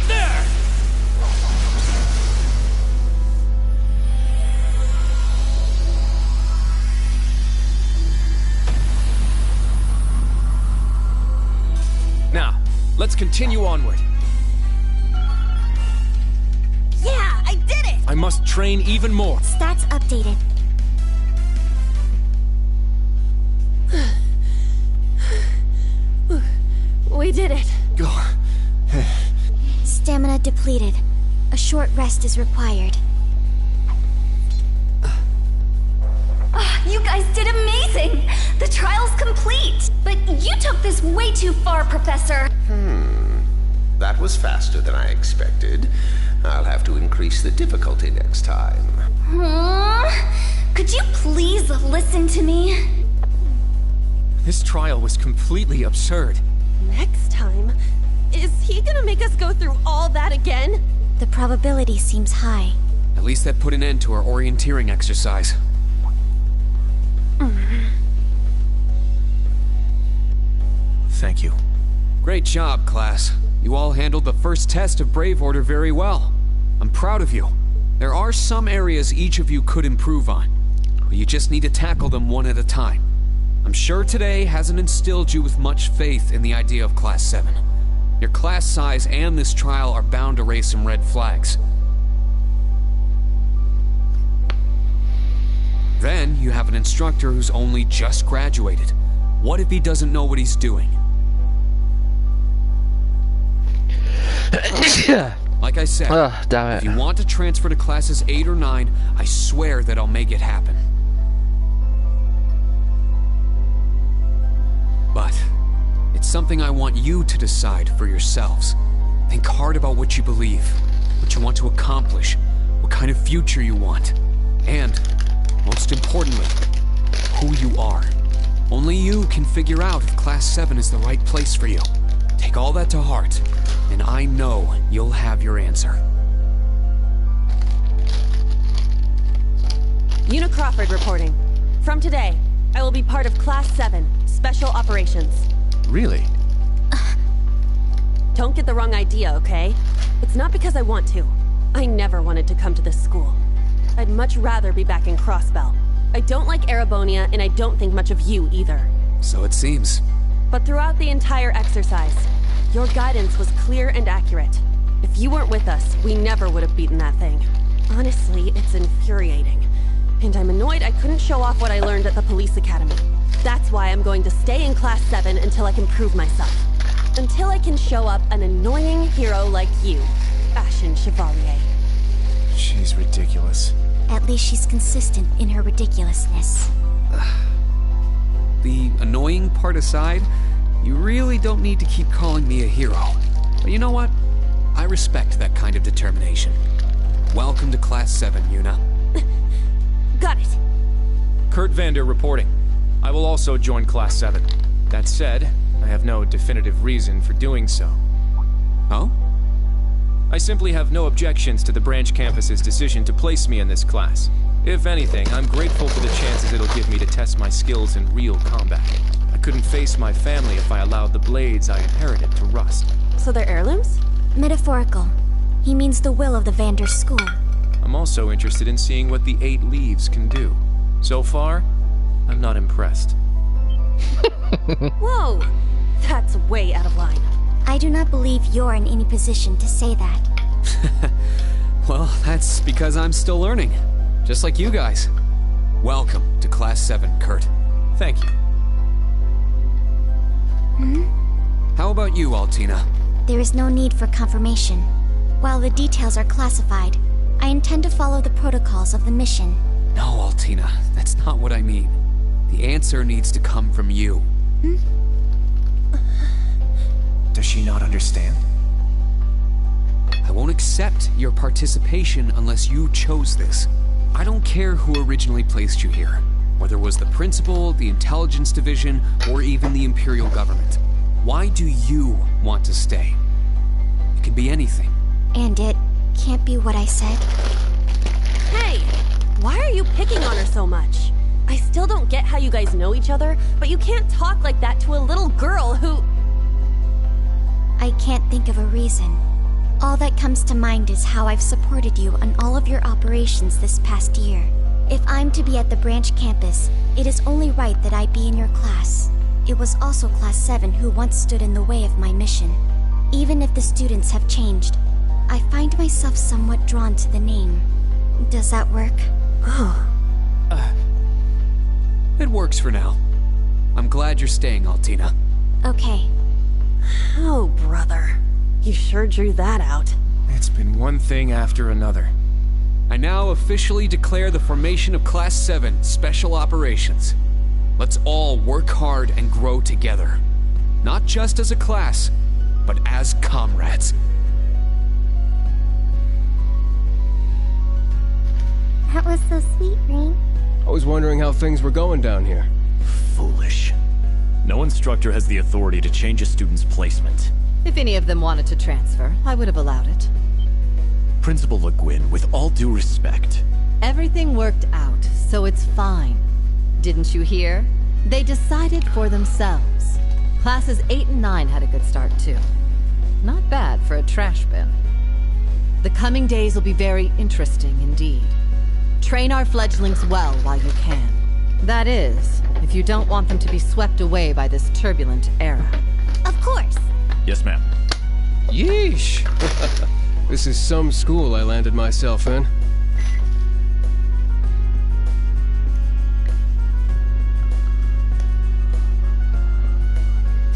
There! Now, let's continue onward. Yeah, I did it! I must train even more. Stats updated. We did it. Stamina depleted. A short rest is required. You guys did amazing! The trial's complete! But you took this way too far, Professor! That was faster than I expected. I'll have to increase the difficulty next time. Could you please listen to me? This trial was completely absurd. Next time? Is he gonna make us go through all that again? The probability seems high. At least that put an end to our orienteering exercise. Thank you. Great job, class. You all handled the first test of Brave Order very well. I'm proud of you. There are some areas each of you could improve on. You just need to tackle them one at a time. I'm sure today hasn't instilled you with much faith in the idea of Class 7. Your class size and this trial are bound to raise some red flags. Then, you have an instructor who's only just graduated. What if he doesn't know what he's doing? Like I said, if you want to transfer to classes 8 or 9, I swear that I'll make it happen. But it's something I want you to decide for yourselves. Think hard about what you believe, what you want to accomplish, what kind of future you want, and, most importantly, who you are. Only you can figure out if Class 7 is the right place for you. Take all that to heart, and I know you'll have your answer. Una Crawford reporting. From today, I will be part of Class 7, Special Operations. Really? Don't get the wrong idea, okay? It's not because I want to. I never wanted to come to this school. I'd much rather be back in Crossbell. I don't like Erebonia, and I don't think much of you either. So it seems. But throughout the entire exercise, your guidance was clear and accurate. If you weren't with us, we never would have beaten that thing. Honestly, it's infuriating. And I'm annoyed I couldn't show off what I learned at the police academy. That's why I'm going to stay in Class 7 until I can prove myself. Until I can show up an annoying hero like you, Ashen Chevalier. She's ridiculous. At least she's consistent in her ridiculousness. The annoying part aside, you really don't need to keep calling me a hero. But you know what? I respect that kind of determination. Welcome to Class 7, Una. Got it. Kurt Vander reporting. I will also join Class 7. That said, I have no definitive reason for doing so. Oh? I simply have no objections to the branch campus's decision to place me in this class. If anything, I'm grateful for the chances it'll give me to test my skills in real combat. I couldn't face my family if I allowed the blades I inherited to rust. So they're heirlooms? Metaphorical. He means the will of the Vander school. I'm also interested in seeing what the 8 leaves can do. So far, I'm not impressed. Whoa! That's way out of line. I do not believe you're in any position to say that. Well, that's because I'm still learning. Just like you guys. Welcome to Class 7, Kurt. Thank you. How about you, Altina? There is no need for confirmation. While the details are classified, I intend to follow the protocols of the mission. No, Altina, that's not what I mean. The answer needs to come from you. Does she not understand? I won't accept your participation unless you chose this. I don't care who originally placed you here, whether it was the principal, the intelligence division, or even the Imperial government. Why do you want to stay? It can be anything. And it can't be what I said. Hey! Why are you picking on her so much? I still don't get how you guys know each other, but you can't talk like that to a little girl who... I can't think of a reason. All that comes to mind is how I've supported you on all of your operations this past year. If I'm to be at the branch campus, it is only right that I be in your class. It was also Class 7 who once stood in the way of my mission. Even if the students have changed, I find myself somewhat drawn to the name. Does that work? It works for now. I'm glad you're staying, Altina. Okay. Oh, brother. You sure drew that out. It's been one thing after another. I now officially declare the formation of Class 7 Special Operations. Let's all work hard and grow together. Not just as a class, but as comrades. That was so sweet, Rean. I was wondering how things were going down here. Foolish. No instructor has the authority to change a student's placement. If any of them wanted to transfer, I would have allowed it. Principal Le Guin, with all due respect. Everything worked out, so it's fine. Didn't you hear? They decided for themselves. Classes 8 and 9 had a good start, too. Not bad for a trash bin. The coming days will be very interesting indeed. Train our fledglings well while you can. That is, if you don't want them to be swept away by this turbulent era. Of course. Yes, ma'am. Yeesh! This is some school I landed myself in.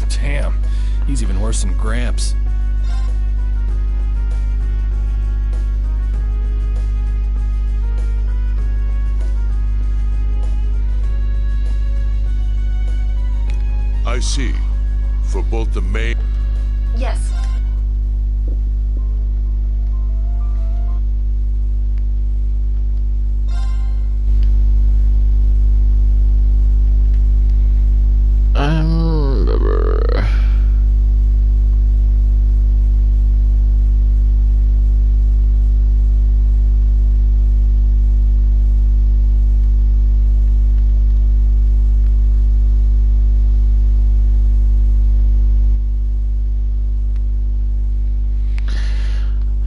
Damn, he's even worse than Gramps. I see. For both the main... Yes.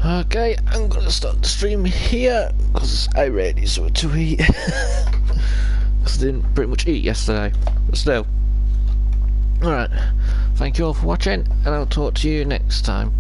Okay, I'm gonna start the stream here because I really need something to eat. Because I didn't pretty much eat yesterday, but still. Alright, thank you all for watching, and I'll talk to you next time.